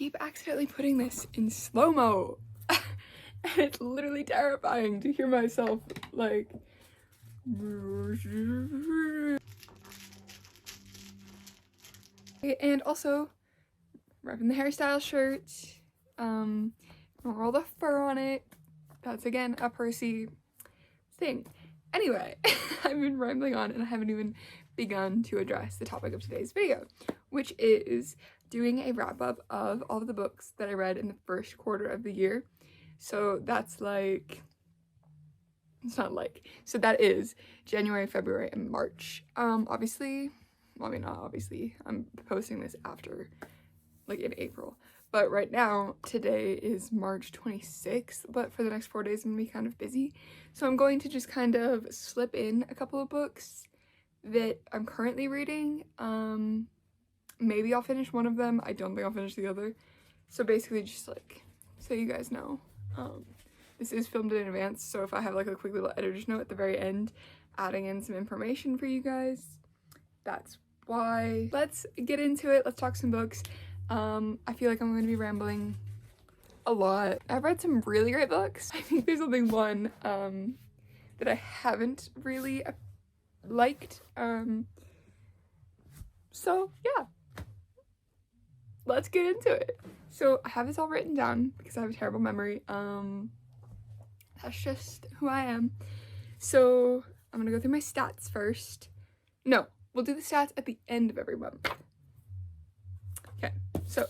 keep accidentally putting this in slow-mo. And it's literally terrifying to hear myself like and also repping the hairstyle shirt. Don't roll the fur on it. That's again a Percy thing. Anyway, I've been rambling on and I haven't even begun to address the topic of today's video, which is doing a wrap-up of all of the books that I read in the first quarter of the year. So that's like, it's not like, so that is January, February, and March. Obviously, well, I mean, not obviously, I'm posting this after, like in April. But right now, today is March 26th, but for the next 4 days I'm gonna be kind of busy. So I'm going to just kind of slip in a couple of books that I'm currently reading. Maybe I'll finish one of them. I don't think I'll finish the other. So basically just like, so you guys know, this is filmed in advance, so if I have like a quick little editor's note at the very end, adding in some information for you guys, that's why. Let's get into it. Let's talk some books. I feel like I'm going to be rambling a lot. I've read some really great books. I think there's only one that I haven't really liked. So yeah, let's get into it. So I have this all written down because I have a terrible memory. That's just who I am. So I'm gonna go through my stats first. No, we'll do the stats at the end of every month. Okay, so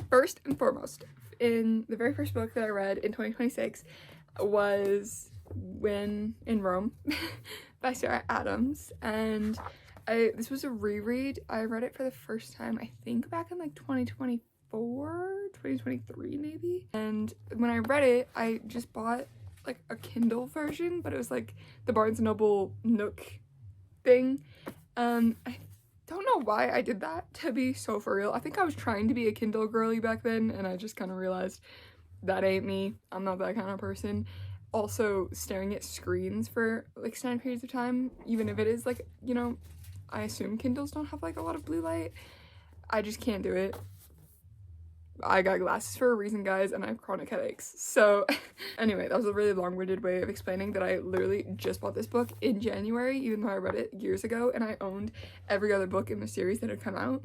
first and foremost, in the very first book that I read in 2026 was When in Rome by Sarah Adams, and this was a reread. I read it for the first time, I think back in like 2023 maybe, and when I read it, I just bought like a Kindle version, but it was like the Barnes & Noble Nook thing. I don't know why I did that, to be so for real. I think I was trying to be a Kindle girly back then, and I just kind of realized that ain't me. I'm not that kind of person. Also, staring at screens for like extended periods of time, even if it is like, you know, I assume Kindles don't have like a lot of blue light. I just can't do it. I got glasses for a reason, guys, and I have chronic headaches. So anyway, that was a really long-winded way of explaining that I literally just bought this book in January, even though I read it years ago, and I owned every other book in the series that had come out.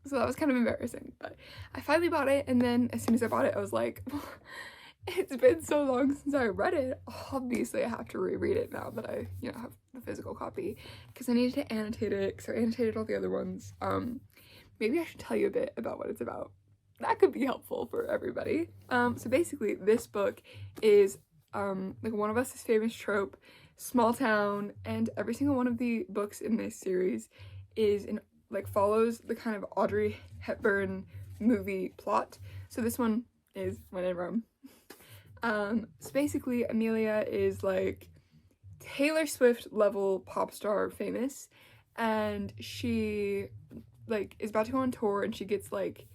So that was kind of embarrassing, but I finally bought it, and then as soon as I bought it, I was like, it's been so long since I read it. Obviously, I have to reread it now that I, you know, have the physical copy, because I needed to annotate it, because I annotated all the other ones. Maybe I should tell you a bit about what it's about. That could be helpful for everybody. So basically, this book is like one of Us's famous trope, small town, and every single one of the books in this series is in like follows the kind of Audrey Hepburn movie plot. So this one is When in Rome. So basically, Amelia is like Taylor Swift level pop star famous, and she like is about to go on tour, and she gets like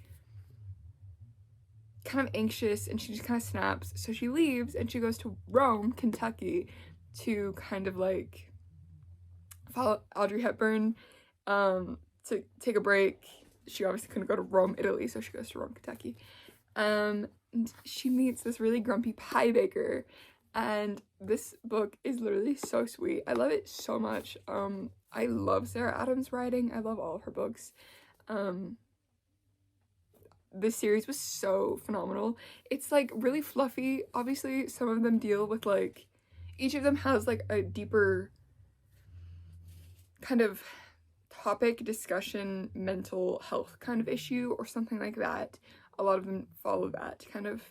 kind of anxious, and she just kind of snaps. So she leaves and she goes to Rome, Kentucky, to kind of like follow Audrey Hepburn, to take a break. She obviously couldn't go to Rome, Italy, so she goes to Rome, Kentucky. And she meets this really grumpy pie baker, and this book is literally so sweet. I love it so much. I love Sarah Adams' writing. I love all of her books. This series was so phenomenal. It's like really fluffy. Obviously, some of them deal with like, each of them has like a deeper kind of topic, discussion, mental health kind of issue or something like that. A lot of them follow that kind of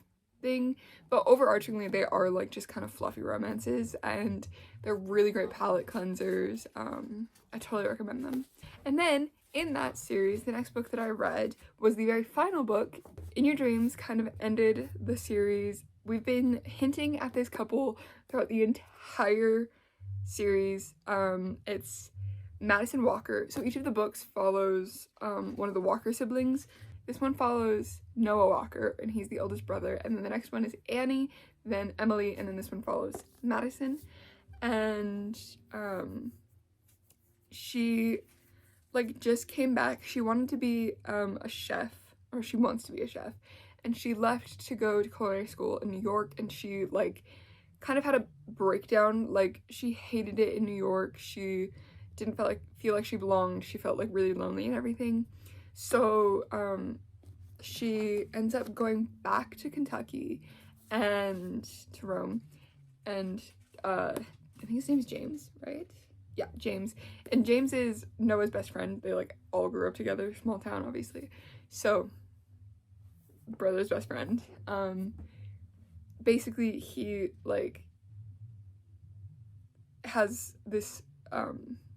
thing, but overarchingly they are like just kind of fluffy romances, and they're really great palette cleansers. I totally recommend them. And then in that series, the next book that I read was the very final book. In Your Dreams kind of ended the series. We've been hinting at this couple throughout the entire series. It's Madison Walker. So each of the books follows one of the Walker siblings. This one follows Noah Walker, and he's the oldest brother, and then the next one is Annie, then Emily, and then this one follows Madison. And she like just came back. She wanted to be a chef or she wants to be a chef, and she left to go to culinary school in New York, and she like kind of had a breakdown. Like, she hated it in New York. She didn't feel like she belonged. She felt like really lonely and everything. So she ends up going back to Kentucky and to Rome, and I think his name's James, right? Yeah, James. And James is Noah's best friend. They like all grew up together, small town obviously. So brother's best friend. Basically he like has this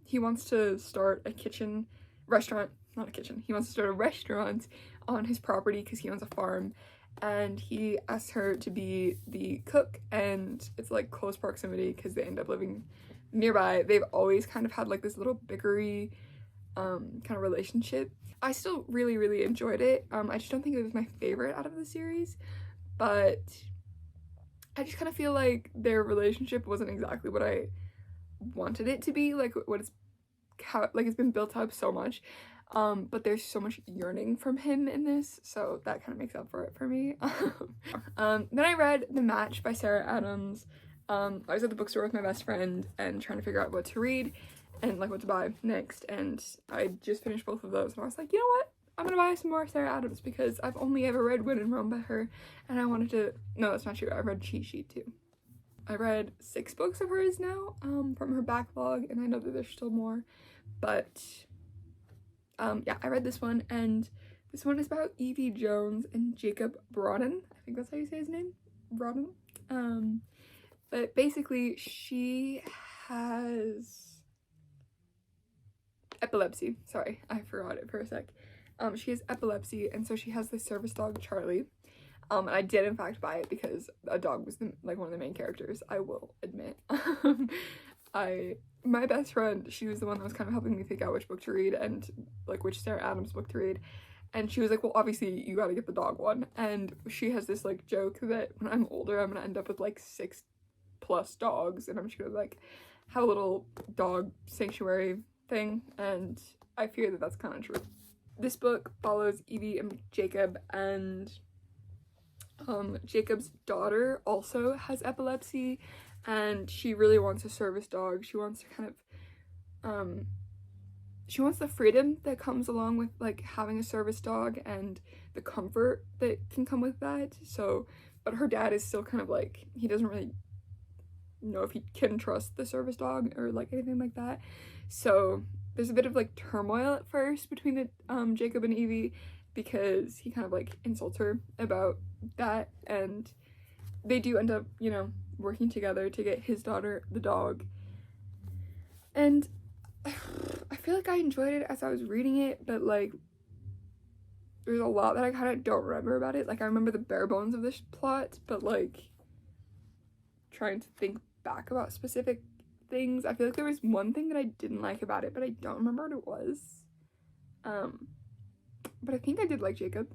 he wants to start a he wants to start a restaurant on his property because he owns a farm, and he asks her to be the cook, and it's like close proximity because they end up living nearby. They've always kind of had like this little bickery kind of relationship. I still really enjoyed it. I just don't think it was my favorite out of the series, but I just kind of feel like their relationship wasn't exactly what I wanted it to be, like it's been built up so much, but there's so much yearning from him in this, so that kind of makes up for it for me. Then I read The Match by Sarah Adams. I was at the bookstore with my best friend and trying to figure out what to read and like what to buy next, and I just finished both of those, and I was like, you know what, I'm gonna buy some more Sarah Adams because I've only ever read When in Rome by her, and I wanted to— no, that's not true, I read Cheat Sheet too. I read 6 books of hers now from her backlog, and I know that there's still more, but yeah, I read this one, and this one is about Evie Jones and Jacob Broden. I think that's how you say his name, Broden. But basically she has epilepsy. Sorry, I forgot it for a sec. She has epilepsy, and so she has this service dog, Charlie. And I did in fact buy it because a dog was like one of the main characters, I will admit. My best friend, she was the one that was kind of helping me pick out which book to read and like which Sarah Adams book to read, and she was like, well, obviously you gotta get the dog one, and she has this like joke that when I'm older I'm gonna end up with like 6+ dogs, and I'm just gonna like have a little dog sanctuary thing, and I fear that that's kind of true. This book follows Evie and Jacob, and Jacob's daughter also has epilepsy, and she really wants a service dog. She wants to kind of she wants the freedom that comes along with like having a service dog and the comfort that can come with that. So, but her dad is still kind of like, he doesn't really know if he can trust the service dog or like anything like that. So there's a bit of like turmoil at first between the Jacob and Evie, because he kind of like insults her about that, and they do end up, you know, working together to get his daughter the dog. And I feel like I enjoyed it as I was reading it, but like there's a lot that I kind of don't remember about it. Like I remember the bare bones of this plot, but like trying to think back about specific things, I feel like there was one thing that I didn't like about it, but I don't remember what it was. But I think I did like Jacob.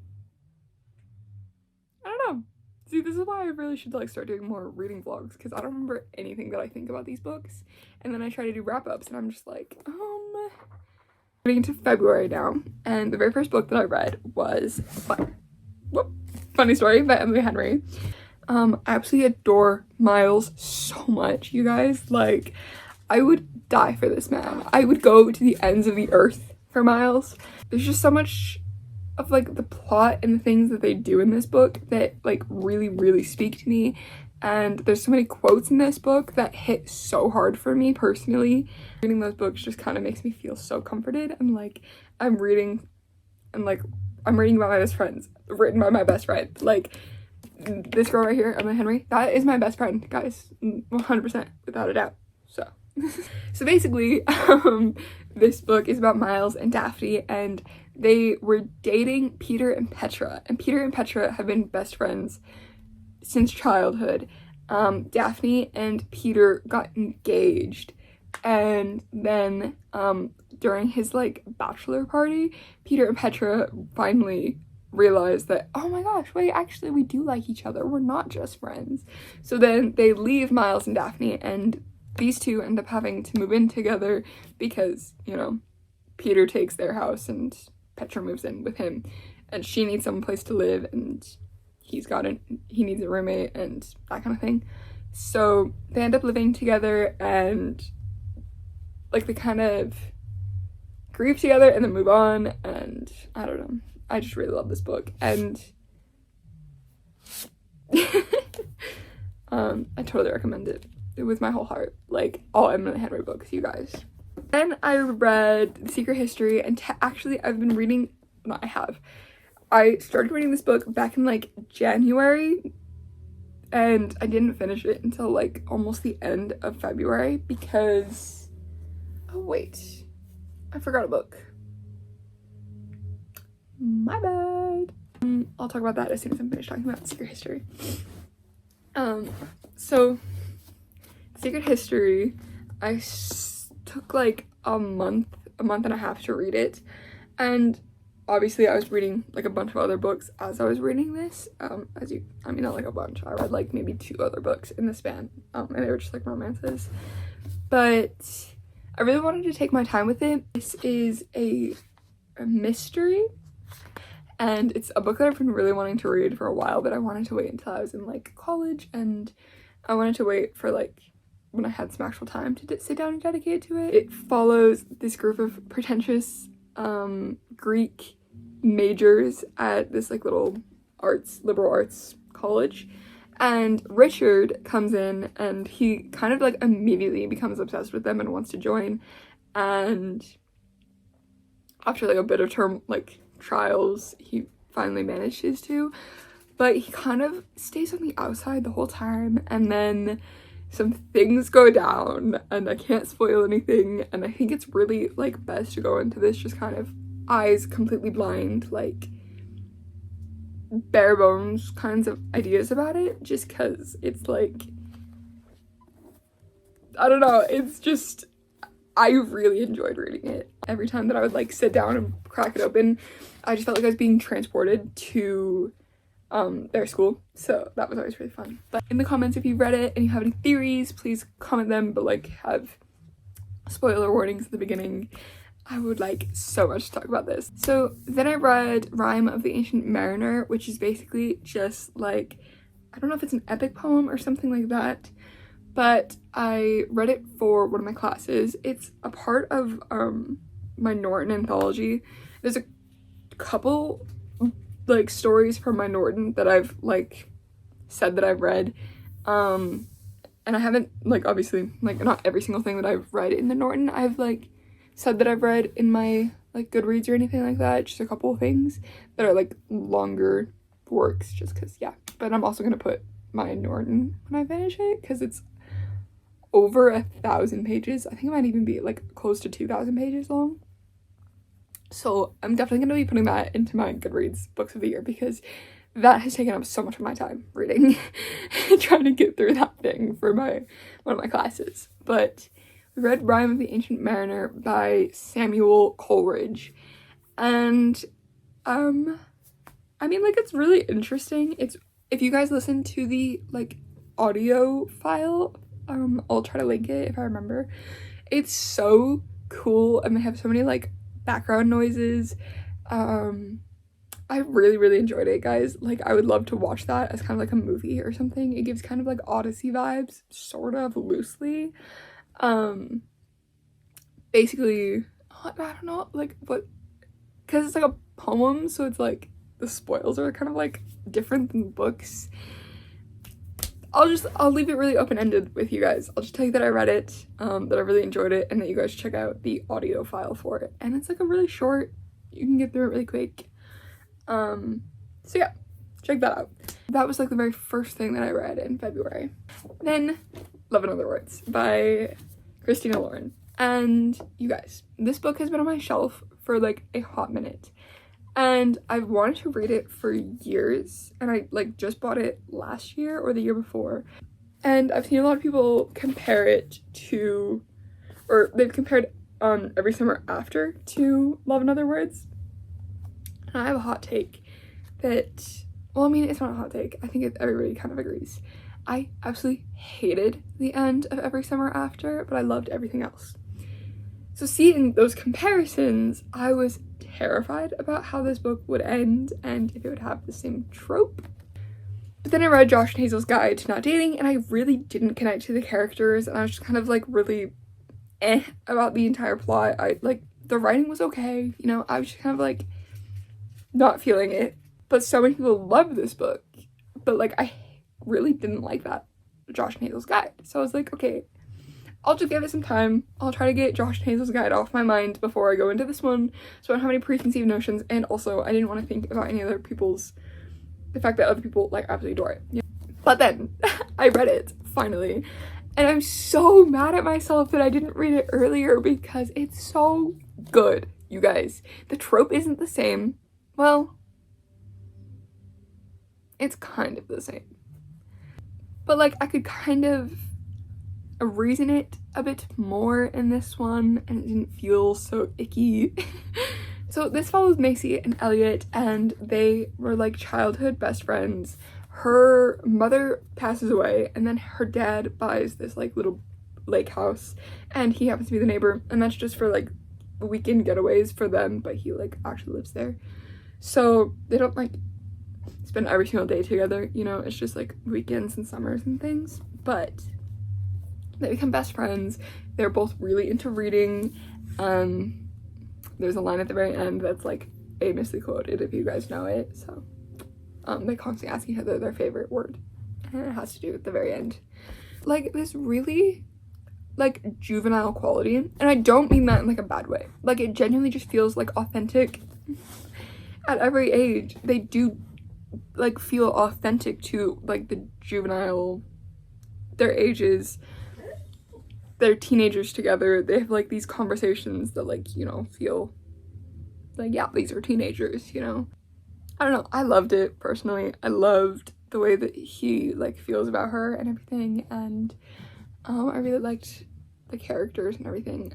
I don't know. See, this is why I really should like start doing more reading vlogs, because I don't remember anything that I think about these books, and then I try to do wrap-ups and I'm just like, getting into February now, and the very first book that I read was Funny Story by Emily Henry. I absolutely adore Miles so much, you guys. Like, I would die for this man. I would go to the ends of the earth for Miles. There's just so much of like the plot and the things that they do in this book that like really speak to me, and there's so many quotes in this book that hit so hard for me personally. Reading those books just kind of makes me feel so comforted, and like I'm reading about my best friends, written by my best friend. Like this girl right here, Emily Henry, that is my best friend, guys, 100%, without a doubt. So basically this book is about Miles and Daphne, and they were dating Peter and Petra, and Peter and Petra have been best friends since childhood. Daphne and Peter got engaged, and then during his like bachelor party, Peter and Petra finally realized that, oh my gosh, wait, actually we do like each other, we're not just friends. So then they leave Miles and Daphne, and these two end up having to move in together because, you know, Peter takes their house and Petra moves in with him, and she needs some place to live, and he needs a roommate and that kind of thing. So they end up living together, and like they kind of grieve together and then move on, and I don't know. I just really love this book, and I totally recommend it with my whole heart. Like, all Emily Henry books, you guys. Then I read The Secret History, and actually I've been reading, no, I started reading this book back in like January, and I didn't finish it until like almost the end of February because, oh wait, I forgot a book. My bad. I'll talk about that as soon as I'm finished talking about Secret History. So Secret History, I took like a month and a half to read it, and obviously I was reading like a bunch of other books as I was reading this. I mean, not like a bunch, I read like maybe 2 other books in the span, and they were just like romances, but I really wanted to take my time with it. This is a mystery, and it's a book that I've been really wanting to read for a while, but I wanted to wait until I was in like college, and I wanted to wait for like when I had some actual time to sit down and dedicate to it. It follows this group of pretentious Greek majors at this like little liberal arts college, and Richard comes in, and he kind of like immediately becomes obsessed with them and wants to join, and after like a bit of trials, he finally manages to, but he kind of stays on the outside the whole time, and then some things go down, and I can't spoil anything, and I think it's really like best to go into this just kind of eyes completely blind, like bare bones kinds of ideas about it, just because it's like, I don't know, it's just, I really enjoyed reading it. Every time that I would like sit down and crack it open, I just felt like I was being transported to their school, so that was always really fun. But in the comments, if you've read it and you have any theories, please comment them, but like have spoiler warnings at the beginning. I would like so much to talk about this. So then I read Rime of the Ancient Mariner, which is basically just like, I don't know if it's an epic poem or something like that, but I read it for one of my classes. It's a part of my Norton anthology. There's a couple like stories from my Norton that I've like said that I've read, and I haven't like, obviously like not every single thing that I've read in the Norton I've like said that I've read in my like Goodreads or anything like that, just a couple of things that are like longer works, just because, yeah. But I'm also gonna put my Norton when I finish it, because it's over 1,000 pages. I think it might even be like close to 2,000 pages long. So I'm definitely going to be putting that into my Goodreads books of the year, because that has taken up so much of my time reading trying to get through that thing for one of my classes. But we read Rime of the Ancient Mariner by Samuel Coleridge, and I mean, like, it's really interesting. It's, if you guys listen to the like audio file, I'll try to link it if I remember. It's so cool, and they have so many like background noises. I really enjoyed it, guys. Like, I would love to watch that as kind of like a movie or something. It gives kind of like Odyssey vibes, sort of loosely. Basically, I don't know, like, what, because it's like a poem, so it's like the spoils are kind of like different than books. I'll leave it really open-ended with you guys. I'll just tell you that I read it, that I really enjoyed it, and that you guys check out the audio file for it. And it's like a really short, you can get through it really quick. So yeah, check that out. That was like the very first thing that I read in February. Then Love in Other Words by Christina Lauren. And you guys, this book has been on my shelf for like a hot minute, and I've wanted to read it for years, and I like just bought it last year or the year before, and I've seen a lot of people compare it to, or they've compared Every Summer After to Love in Other Words, and I have a hot take that, well, I mean, it's not a hot take, I think everybody kind of agrees. I absolutely hated the end of Every Summer After, but I loved everything else. So seeing those comparisons, I was terrified about how this book would end and if it would have the same trope. But then I read Josh and Hazel's Guide to Not Dating, and I really didn't connect to the characters, and I was just kind of like really about the entire plot. I like, the writing was okay, you know, I was just kind of like not feeling it. But so many people love this book, but like I really didn't like that Josh and Hazel's Guide. So I was like, okay, I'll just give it some time. I'll try to get Josh and Hazel's Guide off my mind before I go into this one, so I don't have any preconceived notions. And also, I didn't want to think about any other people's, the fact that other people like absolutely adore it. Yeah. But then I read it finally, and I'm so mad at myself that I didn't read it earlier because it's so good, you guys. The trope isn't the same. Well, it's kind of the same. But like I could kind of reason it a bit more in this one, and it didn't feel so icky. So this follows Macy and Elliot, and they were like childhood best friends. Her mother passes away, and then her dad buys this like little lake house, and he happens to be the neighbor, and that's just for like weekend getaways for them, but he like actually lives there. So they don't like spend every single day together, you know, it's just like weekends and summers and things. But they become best friends. They're both really into reading. There's a line at the very end that's like famously quoted, if you guys know it. So they constantly ask each other their favorite word, and it has to do with the very end. Like this really like juvenile quality, and I don't mean that in like a bad way. Like it genuinely just feels like authentic. At every age they do like feel authentic to like the juvenile, their ages. They're teenagers together. They have like these conversations that like, you know, feel like, yeah, these are teenagers, you know. I don't know, I loved it personally. I loved the way that he like feels about her and everything, and I really liked the characters and everything.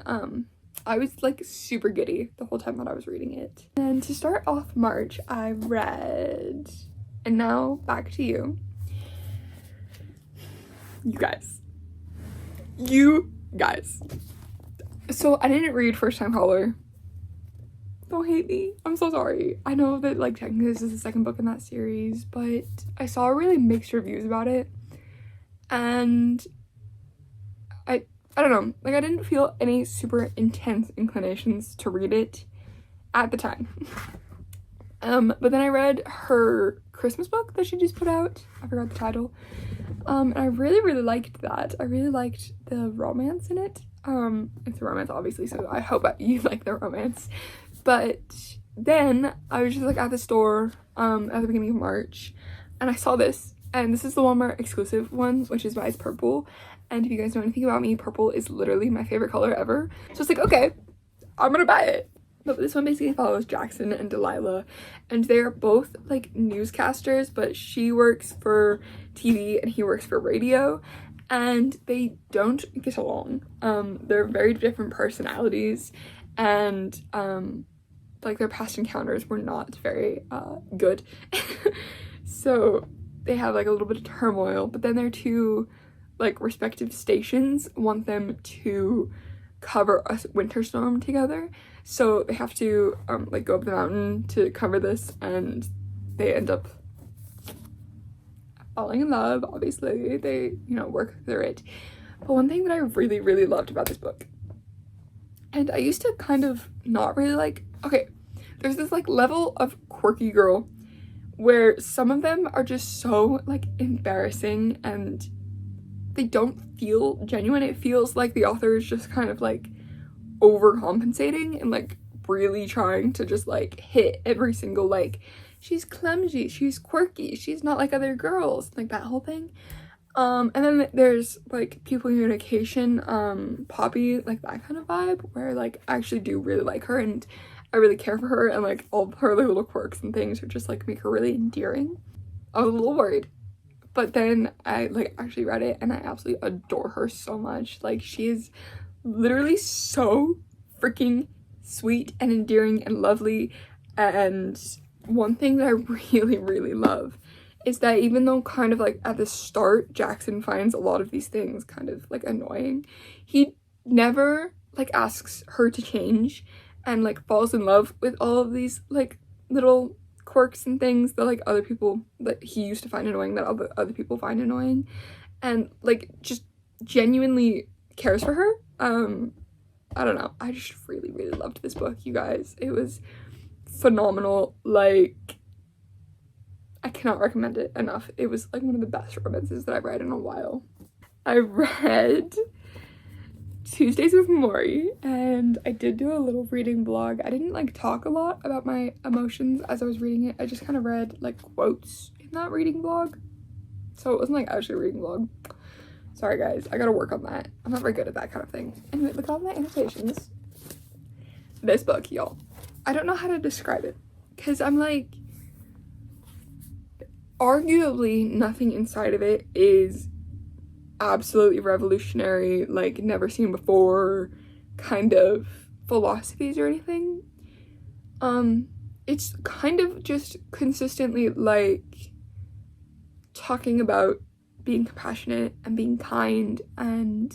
I was like super giddy the whole time that I was reading it. And to start off March, I read And Now Back to You. You guys. So I didn't read First Time Caller. Don't hate me. I'm so sorry. I know that like technically this is the second book in that series, but I saw really mixed reviews about it, and I don't know, like I didn't feel any super intense inclinations to read it at the time. But then I read her Christmas book that she just put out. I forgot the title. And I really liked that. I really liked the romance in it. It's a romance obviously, so I hope you like the romance. But then I was just like at the store at the beginning of March, and I saw this, and this is the Walmart exclusive one, which is by It's Purple. And if you guys know anything about me, purple is literally my favorite color ever. So it's like, okay, I'm gonna buy it. But this one basically follows Jackson and Delilah, and they're both like newscasters, but she works for TV and he works for radio, and they don't get along. They're very different personalities, and like their past encounters were not very good. So they have like a little bit of turmoil, but then their two like respective stations want them to cover a winter storm together, so they have to like go up the mountain to cover this, and they end up falling in love. Obviously they, you know, work through it. But one thing that I really loved about this book, and I used to kind of not really like, okay, there's this like level of quirky girl where some of them are just so like embarrassing and they don't feel genuine. It feels like the author is just kind of like overcompensating and like really trying to just like hit every single like, she's clumsy, she's quirky, she's not like other girls, like that whole thing. And then there's like people communication, Poppy, like that kind of vibe, where like I actually do really like her and I really care for her, and like all of her little quirks and things are just like make her really endearing. I was a little worried, but then I like actually read it and I absolutely adore her so much. Like she is literally so freaking sweet and endearing and lovely. And one thing that I really love is that even though kind of like at the start Jackson finds a lot of these things kind of like annoying, he never like asks her to change and like falls in love with all of these like little quirks and things that like other people that he used to find annoying, that other people find annoying, and like just genuinely cares for her. I don't know, I just really loved this book, you guys. It was phenomenal. Like, I cannot recommend it enough. It was like one of the best romances that I've read in a while. I read Tuesdays with Maury, and I did do a little reading vlog. I didn't like talk a lot about my emotions as I was reading it. I just kind of read like quotes in that reading vlog, so it wasn't like actually a reading vlog. Sorry guys, I gotta work on that. I'm not very good at that kind of thing. Anyway, look at all my annotations. This book, y'all, I don't know how to describe it because I'm like, arguably nothing inside of it is absolutely revolutionary, like never seen before kind of philosophies or anything. It's kind of just consistently like talking about being compassionate and being kind and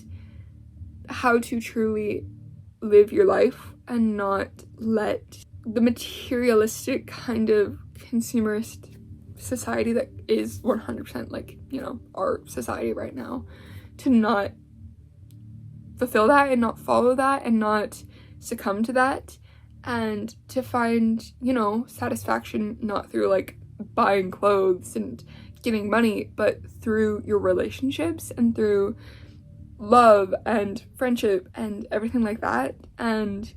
how to truly live your life and not let the materialistic kind of consumerist society that is 100% like, you know, our society right now, to not fulfill that and not follow that and not succumb to that, and to find, you know, satisfaction not through like buying clothes and getting money, but through your relationships and through love and friendship and everything like that. And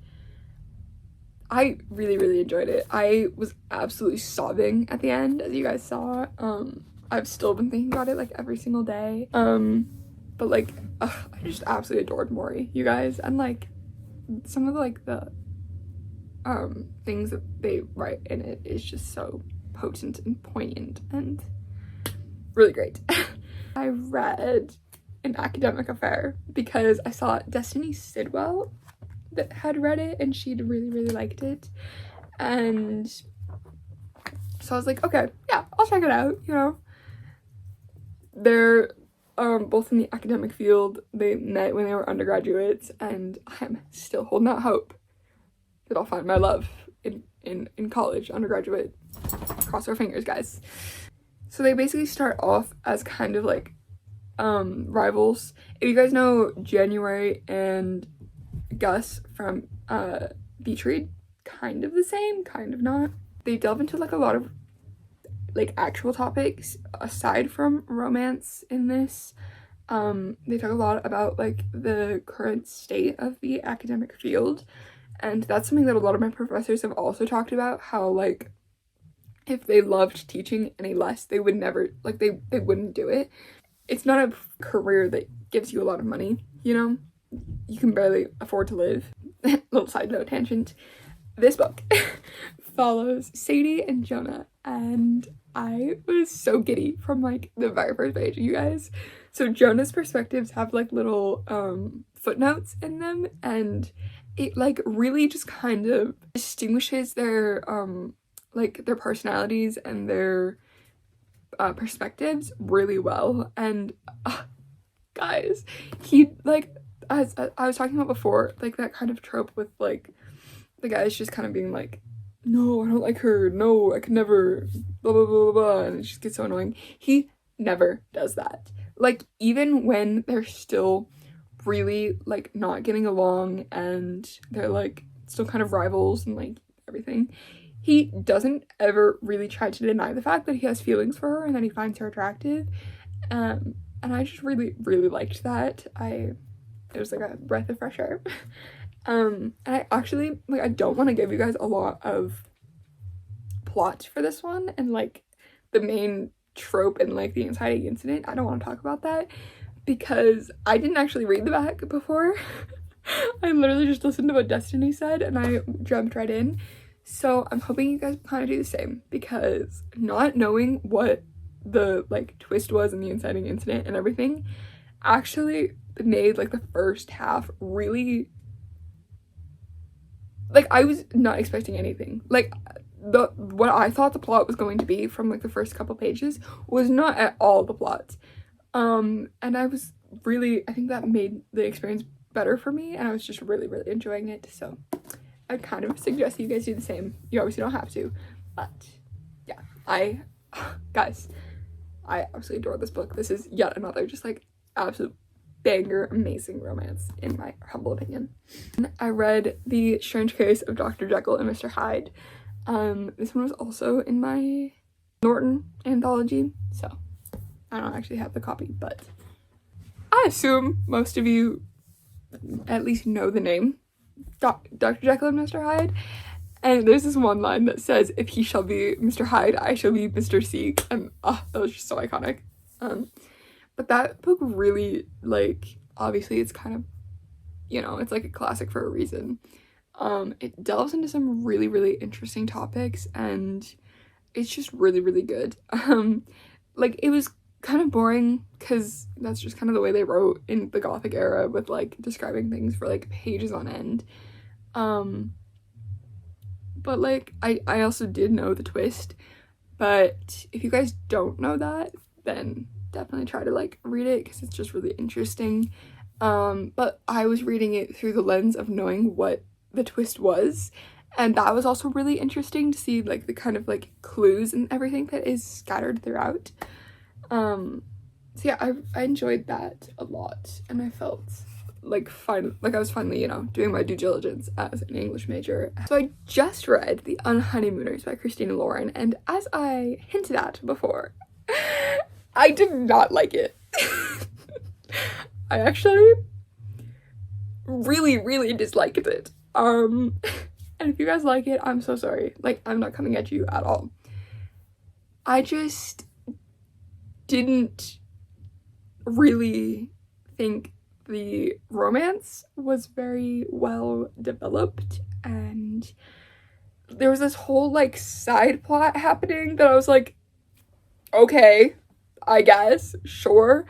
I really enjoyed it. I was absolutely sobbing at the end, as you guys saw. I've still been thinking about it like every single day. But like, I just absolutely adored Maury, you guys. And like some of like the things that they write in it is just so potent and poignant and really great. I read An Academic Affair because I saw Destiny Sidwell that had read it and she'd really liked it, and so I was like, okay, yeah, I'll check it out, you know. They're both in the academic field. They met when they were undergraduates, and I'm still holding out hope that I'll find my love in college, undergraduate. Cross our fingers, guys. So they basically start off as kind of like rivals. If you guys know January and Gus from Beach Read, kind of the same, kind of not. They delve into like a lot of like actual topics aside from romance in this. They talk a lot about like the current state of the academic field, and that's something that a lot of my professors have also talked about, how like if they loved teaching any less, they would never, like they wouldn't do it. It's not a career that gives you a lot of money, you know? You can barely afford to live. Little side note tangent. This book follows Sadie and Jonah, and I was so giddy from like the very first page, you guys. So Jonah's perspectives have like little footnotes in them, and it like really just kind of distinguishes their like their personalities and their perspectives really well. And guys, he like, as I was talking about before, like that kind of trope with like the guys just kind of being like, no, I don't like her, no, I could never, blah blah blah blah, and it just gets so annoying. He never does that. Like, even when they're still really like not getting along and they're like still kind of rivals and like everything, he doesn't ever really try to deny the fact that he has feelings for her and that he finds her attractive. And I just really liked that. It was like a breath of fresh air. And I actually, like, I don't want to give you guys a lot of plot for this one and like the main trope and like the inciting incident. I don't want to talk about that because I didn't actually read the back before. I literally just listened to what Destiny said and I jumped right in. So I'm hoping you guys kind of do the same, because not knowing what the like twist was in the inciting incident and everything actually made like the first half really, like, I was not expecting anything. Like, what I thought the plot was going to be from like the first couple pages was not at all the plot. And I was really, I think that made the experience better for me, and I was just really, really enjoying it. So I kind of suggest you guys do the same. You obviously don't have to, but yeah, guys, I absolutely adore this book. This is yet another just like absolute banger, amazing romance in my humble opinion. I read The Strange Case of Dr. Jekyll and Mr. Hyde. This one was also in my Norton anthology, so I don't actually have the copy, but I assume most of you at least know the name Dr. Jekyll and Mr. Hyde. And there's this one line that says, "If he shall be Mr. Hyde, I shall be Mr. C." And that was just so iconic. But that book really, like, obviously it's kind of, you know, it's like a classic for a reason. It delves into some really, really interesting topics, and it's just really, really good. Like, it was kind of boring because that's just kind of the way they wrote in the Gothic era, with like describing things for like pages on end. But like I also did know the twist, but if you guys don't know that, then definitely try to like read it because it's just really interesting. But I was reading it through the lens of knowing what the twist was, and that was also really interesting to see like the kind of like clues and everything that is scattered throughout. So yeah, I enjoyed that a lot, and I felt like I was finally, you know, doing my due diligence as an English major. So I just read The Unhoneymooners by Christina Lauren, and as I hinted at before, I did not like it. I actually really, really disliked it. And if you guys like it, I'm so sorry. Like, I'm not coming at you at all. I just didn't really think the romance was very well developed, and there was this whole like side plot happening that I was like, okay, I guess, sure.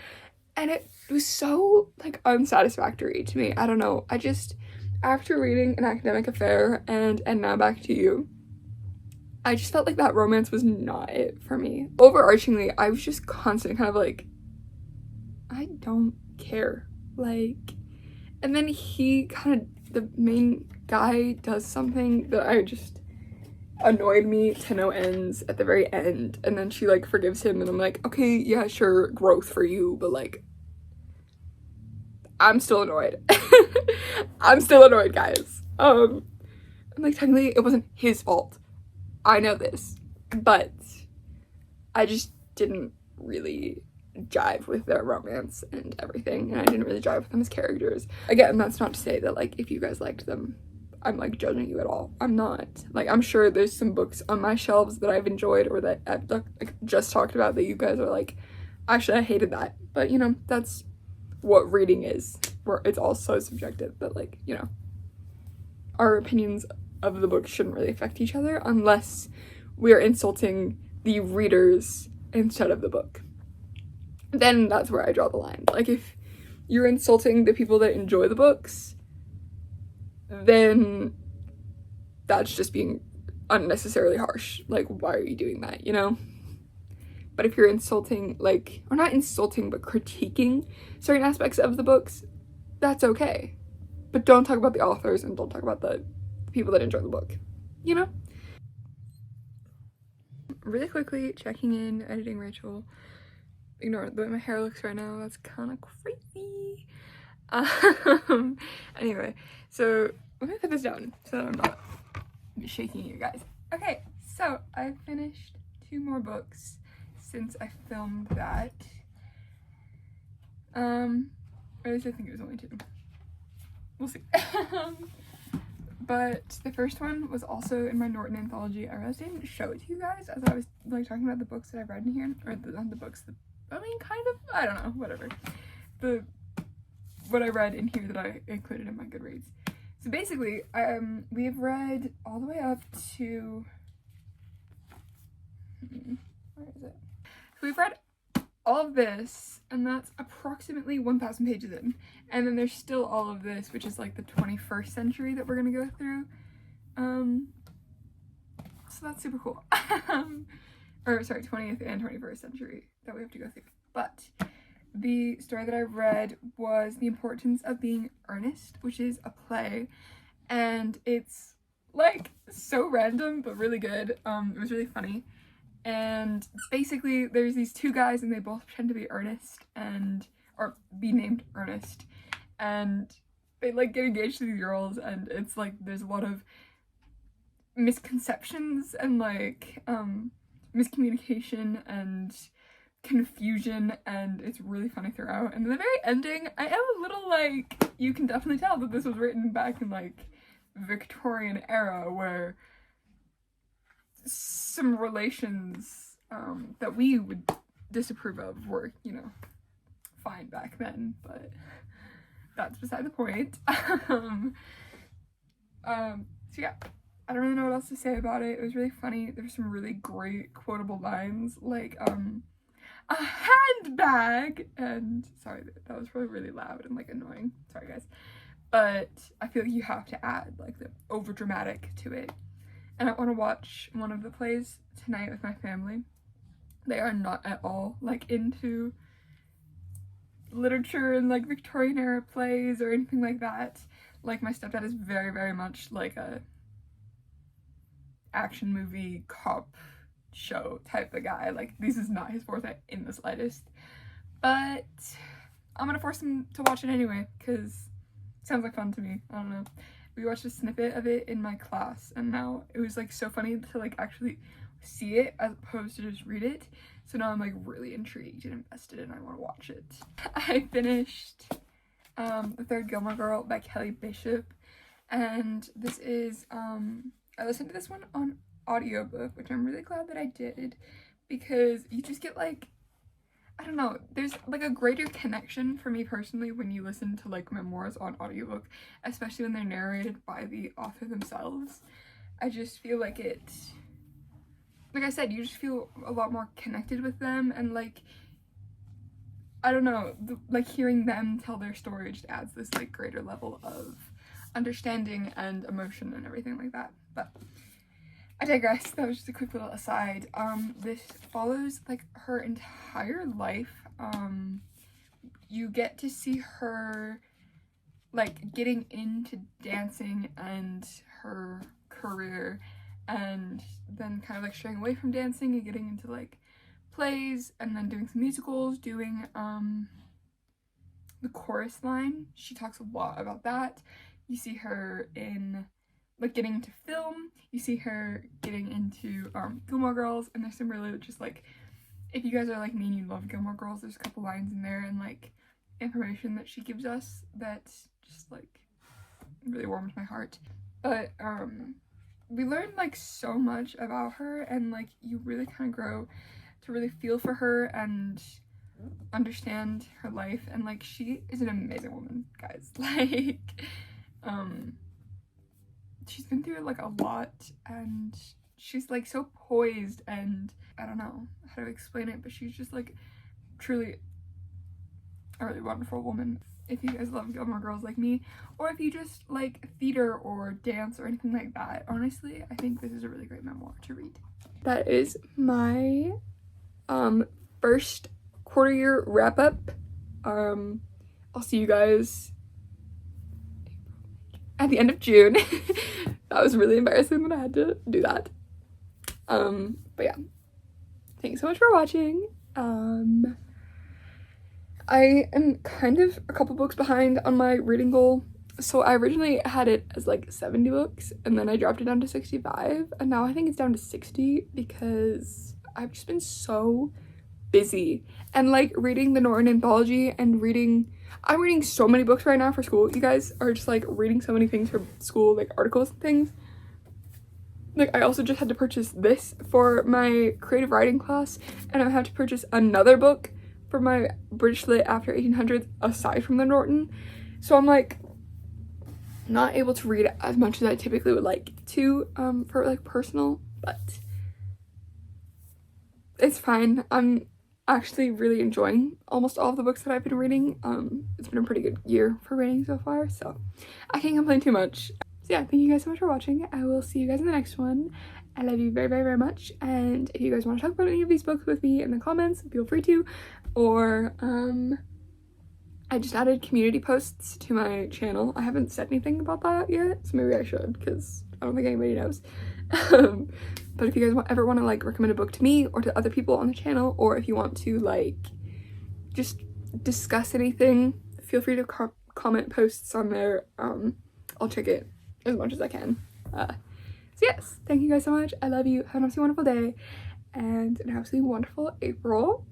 And it was so like unsatisfactory to me. I don't know. I just, after reading An Academic Affair and Now Back to You, I just felt like that romance was not it for me. Overarchingly, I was just constantly kind of like, I don't care. Like, and then the main guy does something that I just annoyed me to no ends at the very end, and then she like forgives him, and I'm like, okay, yeah, sure, growth for you, but like, I'm still annoyed. I'm still annoyed, guys. And like, technically it wasn't his fault, I know this, but I just didn't really jive with their romance and everything, and I didn't really jive with them as characters. Again, that's not to say that like if you guys liked them, I'm like judging you at all. I'm not. Like, I'm sure there's some books on my shelves that I've enjoyed or that I've like just talked about that you guys are like, actually I hated that. But you know, that's what reading is, where it's all so subjective. But like, you know, our opinions of the book shouldn't really affect each other unless we're insulting the readers instead of the book. Then that's where I draw the line. Like, if you're insulting the people that enjoy the books, then that's just being unnecessarily harsh. Like, why are you doing that, you know? But if you're insulting, like, or not insulting, but critiquing certain aspects of the books, that's okay. But don't talk about the authors and don't talk about the people that enjoy the book, you know? Really quickly, checking in, editing Rachel. Ignore the way my hair looks right now, that's kind of crazy. Anyway, so let me put this down so that I'm not shaking you guys. Okay, so I finished 2 more books since I filmed that. Or at least I think it was only 2. We'll see. But the first one was also in my Norton anthology. I realized I didn't show it to you guys as I was like talking about the books that I've read in here, or not the books, I mean, kind of, I don't know, whatever. What I read in here that I included in my Goodreads. So basically, we've read all the way up to, where is it? So we've read all of this, and that's approximately 1,000 pages in. And then there's still all of this, which is like the 21st century that we're gonna go through. So that's super cool. Or sorry, 20th and 21st century that we have to go through. But the story that I read was The Importance of Being Earnest, which is a play, and it's like so random but really good. It was really funny, and basically there's these two guys and they both pretend to be Ernest or be named Ernest, and they like get engaged to these girls, and it's like there's a lot of misconceptions and like miscommunication and confusion, and it's really funny throughout. And in the very ending, I am a little like, you can definitely tell that this was written back in like Victorian era, where some relations that we would disapprove of were, you know, fine back then, but that's beside the point. So yeah, I don't really know what else to say about it. It was really funny. There's some really great quotable lines, like a handbag, and sorry, that was probably really loud and like annoying, sorry guys, but I feel like you have to add like the over dramatic to it. And I want to watch one of the plays tonight with my family. They are not at all like into literature and like Victorian era plays or anything like that. Like my stepdad is very, very much like a action movie cop show type of guy. Like this is not his forte in the slightest, but I'm gonna force him to watch it anyway because it sounds like fun to me. I don't know. We watched a snippet of it in my class, and now it was like so funny to like actually see it as opposed to just read it. So now I'm like really intrigued and invested and I want to watch it. I finished The Third Gilmore Girl by Kelly Bishop, and this is I listened to this one on audiobook, which I'm really glad that I did, because you just get like, I don't know, there's like a greater connection for me personally when you listen to like memoirs on audiobook, especially when they're narrated by the author themselves. I just feel like it, like I said, you just feel a lot more connected with them, and like, I don't know, like hearing them tell their story just adds this like greater level of understanding and emotion and everything like that. But I digress. That was just a quick little aside. This follows like her entire life. You get to see her like getting into dancing and her career, and then kind of like straying away from dancing and getting into like plays, and then doing some musicals, doing the chorus line. She talks a lot about that. You see her in like getting into film, you see her getting into Gilmore Girls, and there's some really just like, if you guys are like me and you love Gilmore Girls, there's a couple lines in there and like information that she gives us that just like really warms my heart. But we learn like so much about her, and like you really kind of grow to really feel for her and understand her life, and like she is an amazing woman, guys. Like she's been through like a lot, and she's like so poised, and I don't know how to explain it, but she's just like truly a really wonderful woman. If you guys love Gilmore Girls like me, or if you just like theater or dance or anything like that, honestly, I think this is a really great memoir to read. That is my first quarter year wrap up. I'll see you guys at the end of June. That was really embarrassing that I had to do that. But yeah, thanks so much for watching. I am kind of a couple books behind on my reading goal. So I originally had it as like 70 books, and then I dropped it down to 65, and now I think it's down to 60 because I've just been so busy. And like reading the Norton anthology and I'm reading so many books right now for school. You guys are just like reading so many things for school, like articles and things. Like I also just had to purchase this for my creative writing class, and I have to purchase another book for my British Lit after 1800s aside from the Norton. So I'm like not able to read as much as I typically would like to for like personal, but it's fine. I'm actually really enjoying almost all of the books that I've been reading. It's been a pretty good year for reading so far, so I can't complain too much. So yeah, thank you guys so much for watching. I will see you guys in the next one. I love you very, very, very much, and if you guys want to talk about any of these books with me in the comments, feel free to, or I just added community posts to my channel. I haven't said anything about that yet, so maybe I should, because I don't think anybody knows. But if you guys ever want to like recommend a book to me or to other people on the channel, or if you want to like just discuss anything, feel free to comment posts on there. I'll check it as much as I can. So yes, thank you guys so much. I love you. Have an absolutely wonderful day and an absolutely wonderful April.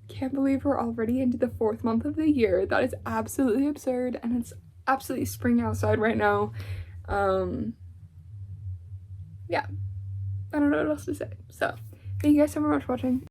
Can't believe we're already into the 4th month of the year. That is absolutely absurd, and it's absolutely spring outside right now. Yeah, I don't know what else to say. So thank you guys so much for watching.